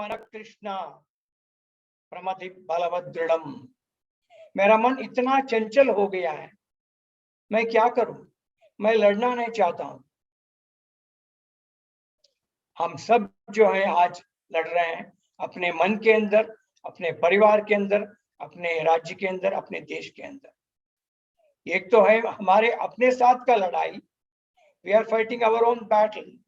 मन कृष्णा प्रमति बलवदृढ़म। मेरा मन इतना चंचल हो गया है, मैं क्या करूं? मैं लड़ना नहीं चाहता हूं। हम सब जो है आज लड़ रहे हैं अपने मन के अंदर, अपने परिवार के अंदर, अपने राज्य के अंदर, अपने देश के अंदर। एक तो है हमारे अपने साथ का लड़ाई, we are fighting our own battle.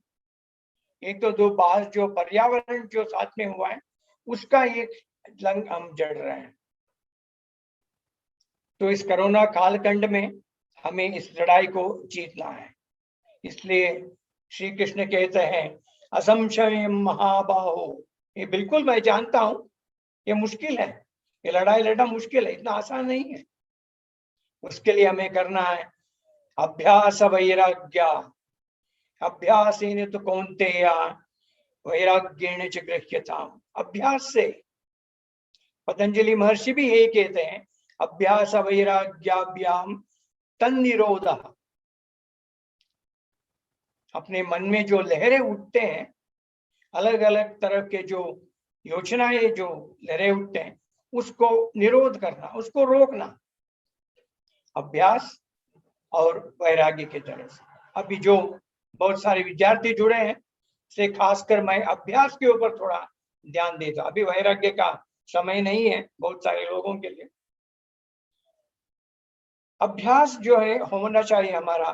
एक तो दो बाहर जो पर्यावरण जो साथ में हुआ है उसका एक जंग हम जड़ रहे हैं। तो इस कोरोना कालखंड में हमें इस लड़ाई को जीतना है। इसलिए श्री कृष्ण कहते हैं असंशय महाबाहो। ये बिल्कुल मैं जानता हूं ये मुश्किल है, ये लड़ाई लड़ना मुश्किल है, इतना आसान नहीं है। उसके लिए हमें करना है अभ्यास वैराग्य। अभ्यासेन तो कौन्तेय वैराग्येण च गृह्यताम्। अभ्यास से, पतंजलि महर्षि भी यही कहते हैं, अभ्यास वैराग्याभ्याम तन्निरोधः। अपने मन में जो लहरें उठते हैं, अलग अलग तरह के जो योजनाएं जो लहरें उठते हैं, उसको निरोध करना, उसको रोकना, अभ्यास और वैराग्य के तरह से। अभी जो बहुत सारे विद्यार्थी जुड़े हैं से खासकर मैं अभ्यास के ऊपर थोड़ा ध्यान देता। अभी वैराग्य का समय नहीं है बहुत सारे लोगों के लिए। अभ्यास जो है होना चाहिए हमारा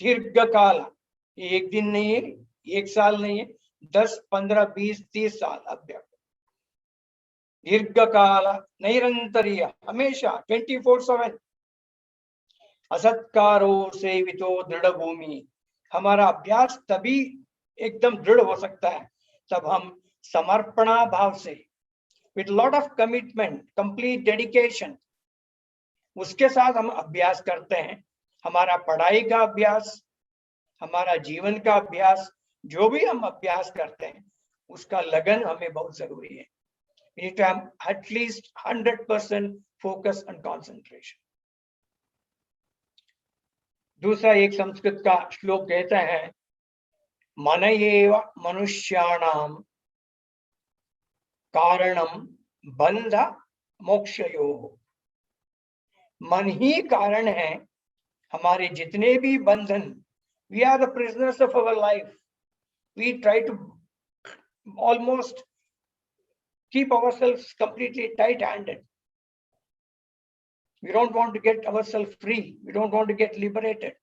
दीर्घ काल, एक दिन नहीं है, एक साल नहीं है, 10, 15, 20, 30 साल अभ्यास। दीर्घ काल निरंतरीय, हमेशा 24/7। असत्कारो सेवितो दृढ़ भूमि। हमारा अभ्यास तभी एकदम दृढ़ हो सकता है तब हम समर्पणा भाव से, with lot of commitment, complete dedication, उसके साथ हम अभ्यास करते हैं। हमारा पढ़ाई का अभ्यास, हमारा जीवन का अभ्यास, जो भी हम अभ्यास करते हैं उसका लगन हमें बहुत जरूरी है। We need to have at least 100% focus and concentration. दूसरा एक संस्कृत का श्लोक कहता है मन एव मनुष्याणाम कारणम बंध मोक्षयोः। मन ही कारण है हमारे जितने भी बंधन। We are the prisoners of our life. We try to almost keep ourselves completely tight-handed. We don't want to get ourselves free. We don't want to get liberated.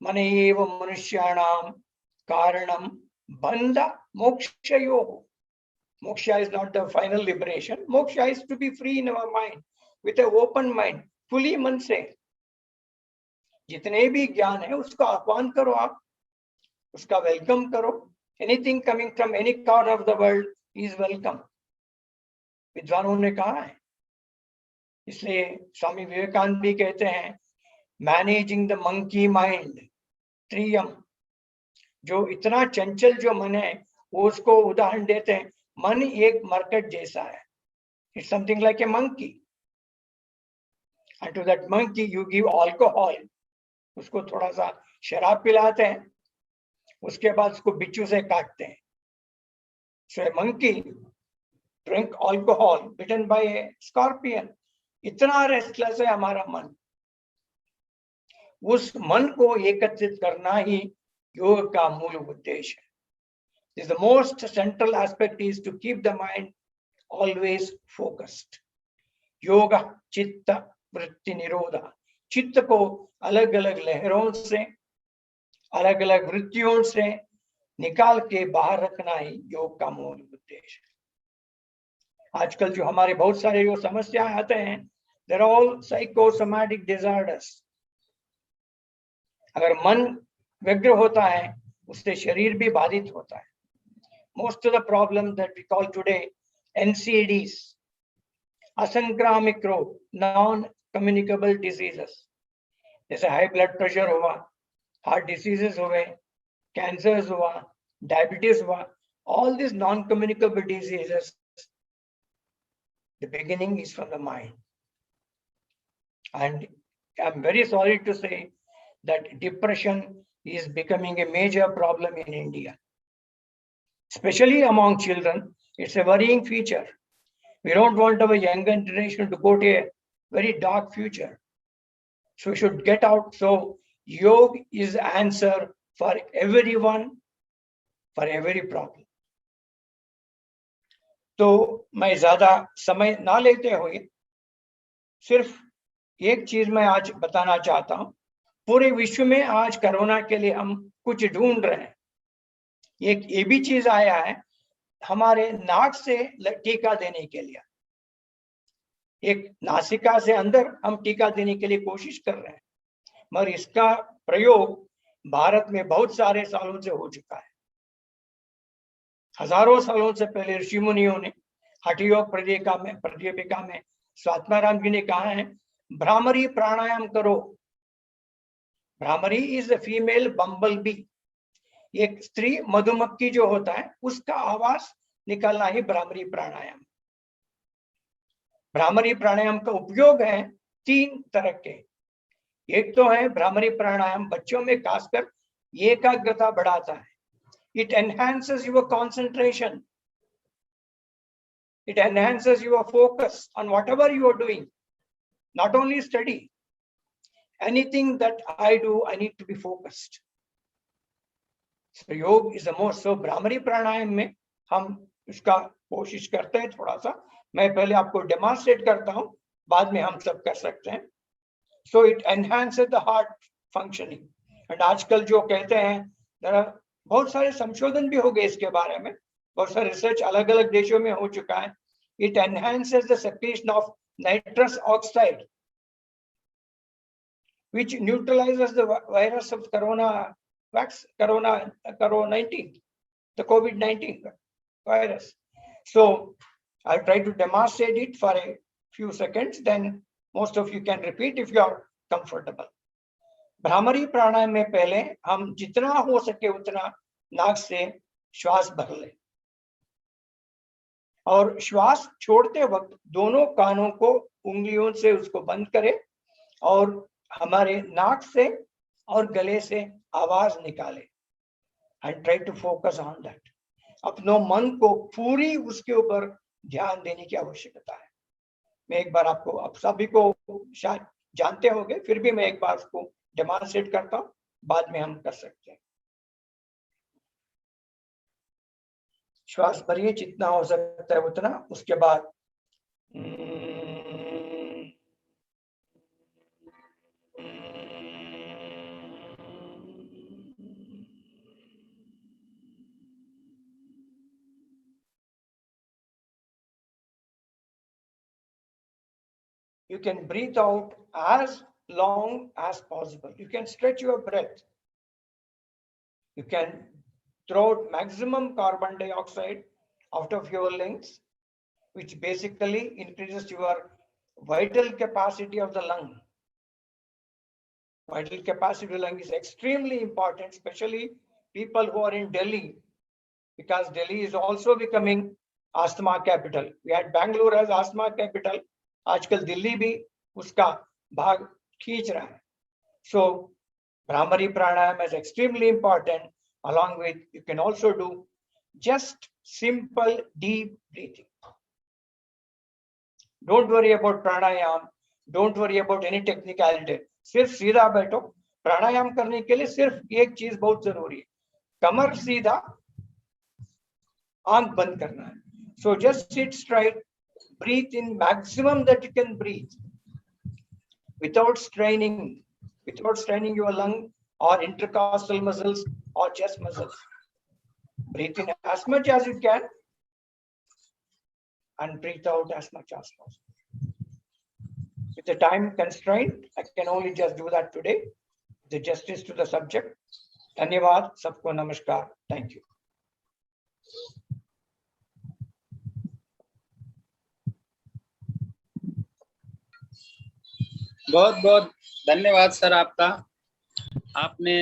Mane eva manushyanam karanam bandha mokshayoh. Moksha is not the final liberation. Moksha is to be free in our mind, with an open mind, fully मन से। जितने भी ज्ञान है उसका आह्वान करो, आप उसका वेलकम करो। Anything coming from any corner of the world is welcome. विद्वानों ने कहा है। इसलिए स्वामी विवेकानंद भी कहते हैं मैनेजिंग द मंकी माइंड त्रियम। जो इतना चंचल जो मन है वो उसको उदाहरण देते हैं, मन एक मरकट जैसा है। It's something like a monkey, and to that monkey you give alcohol. उसको थोड़ा सा शराब पिलाते हैं, उसके बाद उसको बिच्छू से काटते हैं। सो ए मंकी ड्रिंक अल्कोहल बिटन बाय ए स्कॉर्पियन। इतना रेस्टलेस है हमारा मन। उस मन को एकत्रित करना ही योग का मूल उद्देश्य है। The most central aspect is to keep the mind always focused. Yoga चित्त वृत्ति निरोधा। चित्त को अलग अलग लहरों से, अलग अलग वृत्तियों से निकाल के बाहर रखना ही योग का मूल उद्देश्य है। आजकल जो हमारे बहुत सारे जो समस्याएं आते हैं, they're all psychosomatic disorders. अगर मन व्यग्र होता है उससे शरीर भी बाधित होता है। Most of the problems that we call today NCDs, असंक्रामिक रोग, non-communicable diseases, जैसे हाई ब्लड प्रेशर हुआ, हार्ट डिसीजेस हुए, कैंसर्स हुआ, डायबिटीज हुआ, all these non-communicable diseases, the beginning is from the mind. And I'm very sorry to say that depression is becoming a major problem in India, especially among children. It's a worrying future. We don't want our younger generation to go to a very dark future. So we should get out. So yoga is the answer for everyone, for every problem. तो मैं ज्यादा समय ना लेते हुए सिर्फ एक चीज मैं आज बताना चाहता हूं। पूरे विश्व में आज कोरोना के लिए हम कुछ ढूंढ रहे हैं। एक ये भी चीज आया है हमारे नाक से टीका देने के लिए। एक नासिका से अंदर हम टीका देने के लिए कोशिश कर रहे हैं, मगर इसका प्रयोग भारत में बहुत सारे सालों से हो चुका है। हजारों सालों से पहले ऋषि मुनियों ने हठ योग प्रदीपिका में स्वात्माराम जी ने कहा है, भ्रामरी प्राणायाम करो। Bhramari is the female bumble B. एक स्त्री मधुमक्खी जो होता है उसका आवाज निकालना ही भ्रामरी प्राणायाम। भ्रामरी प्राणायाम का उपयोग है 3 तरह के। एक तो है भ्रामरी प्राणायाम बच्चों में खासकर एकाग्रता बढ़ाता है। It enhances your concentration. It enhances your focus on whatever you are doing, not only study. Anything that I do, I need to be focused. So yoga is the most. So bhramari प्राणायाम में हम इसका कोशिश करते हैं थोड़ा सा। मैं पहले आपको डेमोन्स्ट्रेट करता हूं, बाद में हम सब कर सकते हैं। So it enhances the heart functioning. And आजकल जो कहते हैं बहुत सारे संशोधन भी हो गए इसके बारे में, बहुत सारे रिसर्च अलग अलग देशों में हो चुका है। It enhances the secretion of nitrous oxide, which neutralizes the virus of COVID-19, the COVID-19 virus. So I'll try to demonstrate it for a few seconds, then most of you can repeat if you are comfortable. Bhramari प्राणायाम में पहले हम जितना हो सके उतना नाक से श्वास भर ले और श्वास छोड़ते वक्त दोनों कानों को उंगलियों से उसको बंद करें और हमारे नाक से और गले से आवाज निकाले। And try to focus on that. अपनों मन को पूरी उसके ऊपर ध्यान देने की आवश्यकता है। मैं एक बार आपको, आप सभी को शायद जानते होंगे, फिर भी मैं एक बार उसको डेमोन्स्ट्रेट करता हूं, बाद में हम कर सकते हैं। श्वास भरिए जितना हो सकता है उतना। उसके बाद you can breathe out as long as possible. You can stretch your breath. You can throw out maximum carbon dioxide out of your lungs, which basically increases your vital capacity of the lung. Vital capacity of the lung is extremely important, especially people who are in Delhi, because Delhi is also becoming asthma capital. We had Bangalore as asthma capital. आजकल दिल्ली भी उसका भाग खींच रहा है। So Bhramari pranayam is extremely important. Along with, you can also do just simple deep breathing. Don't worry about pranayam. Don't worry about any technicality. सिर्फ सीधा बैठो। प्राणायाम करने के लिए सिर्फ एक चीज बहुत जरूरी है, कमर सीधा, आंख बंद करना है। So just sit straight, breathe in maximum that you can breathe, without straining your lung or intercostal muscles or chest muscles. Breathe in as much as you can and breathe out as much as possible. With the time constraint, I can only just do that today. The justice to the subject. Dhanyavad, sabko namaskar. Thank you. बहुत बहुत धन्यवाद sir आपका। आपने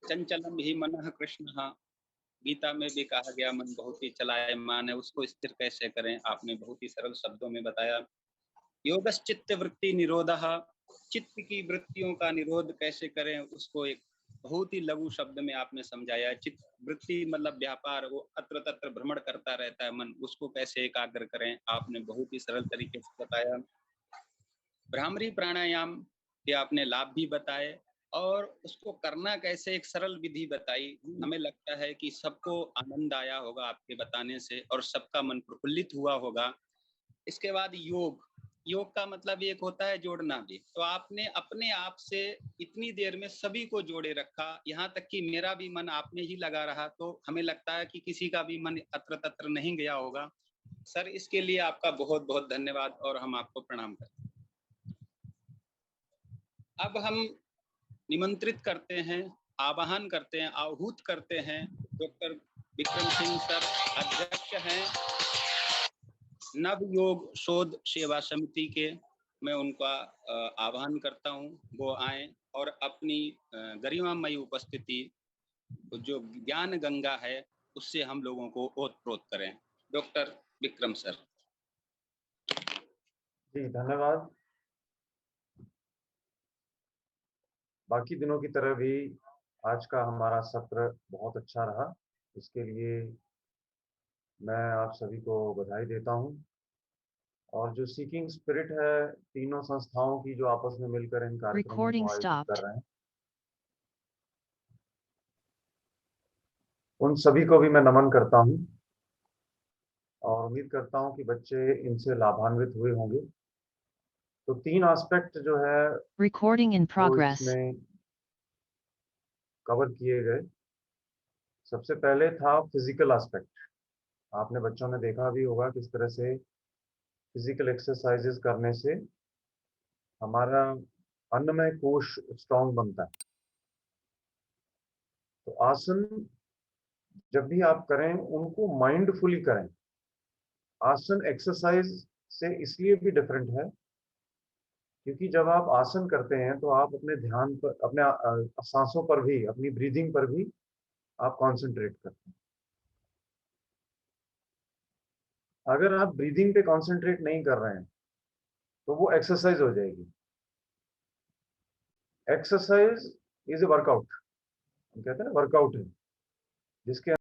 चंचलम ही मनः कृष्णः, गीता में भी कहा गया मन बहुत ही चलायमान है, उसको स्थिर कैसे करें, आपने बहुत ही सरल शब्दों में बताया। योगश्चित्त वृत्ति निरोधः, चित्त की वृत्तियों का निरोध कैसे करें, उसको एक बहुत ही लघु शब्द में आपने समझाया। चित्त वृत्ति मतलब व्यापार, वो अत्र तत्र भ्रमण करता रहता है मन, उसको कैसे एकाग्र करें, आपने बहुत ही सरल तरीके से बताया। भ्रामरी प्राणायाम के आपने लाभ भी बताए और उसको करना कैसे, एक सरल विधि बताई। हमें लगता है कि सबको आनंद आया होगा आपके बताने से और सबका मन प्रफुल्लित हुआ होगा। इसके बाद योग, योग का मतलब एक होता है जोड़ना भी, तो आपने अपने आप से इतनी देर में सभी को जोड़े रखा, यहाँ तक कि मेरा भी मन आप में ही लगा रहा, तो हमें लगता है कि किसी का भी मन अत्र तत्र नहीं गया होगा। सर, इसके लिए आपका बहुत बहुत धन्यवाद और हम आपको प्रणाम करते हैं। अब हम निमंत्रित करते हैं, आवाहन करते हैं, आहूत करते हैं डॉक्टर विक्रम सिंह सर, अध्यक्ष हैं नव योग शोध सेवा समिति के। मैं उनका आह्वान करता हूं, वो आए और अपनी गरिमामयी उपस्थिति, जो ज्ञान गंगा है, उससे हम लोगों को ओतप्रोत करें। Doctor Vikram sir. जी धन्यवाद। बाकी दिनों की तरह भी आज का हमारा सत्र बहुत अच्छा रहा, इसके लिए मैं आप सभी को बधाई देता हूं। और जो सीकिंग स्पिरिट है तीनों संस्थाओं की, जो आपस में मिलकर इन कार्यक्रमों को आयोजित कर रहे हैं, उन सभी को भी मैं नमन करता हूं और उम्मीद करता हूं कि बच्चे इनसे लाभान्वित हुए होंगे। तो 3 एस्पेक्ट जो है Recording in वो progress. इसमें कवर किए गए। सबसे पहले था फिजिकल एस्पेक्ट। आपने बच्चों ने देखा भी होगा किस तरह से फिजिकल एक्सरसाइजेस करने से हमारा अन्नमय कोश स्ट्रांग बनता है। तो आसन जब भी आप करें उनको माइंडफुली करें। आसन एक्सरसाइज से इसलिए भी डिफरेंट है क्योंकि जब आप आसन करते हैं तो आप अपने ध्यान पर, अपने सांसों पर भी, अपनी ब्रीदिंग पर भी आप कंसंट्रेट करते हैं। अगर आप ब्रीदिंग पे कंसंट्रेट नहीं कर रहे हैं तो वो एक्सरसाइज हो जाएगी। एक्सरसाइज इज ए वर्कआउट, हम कहते हैं ना वर्कआउट है, जिसके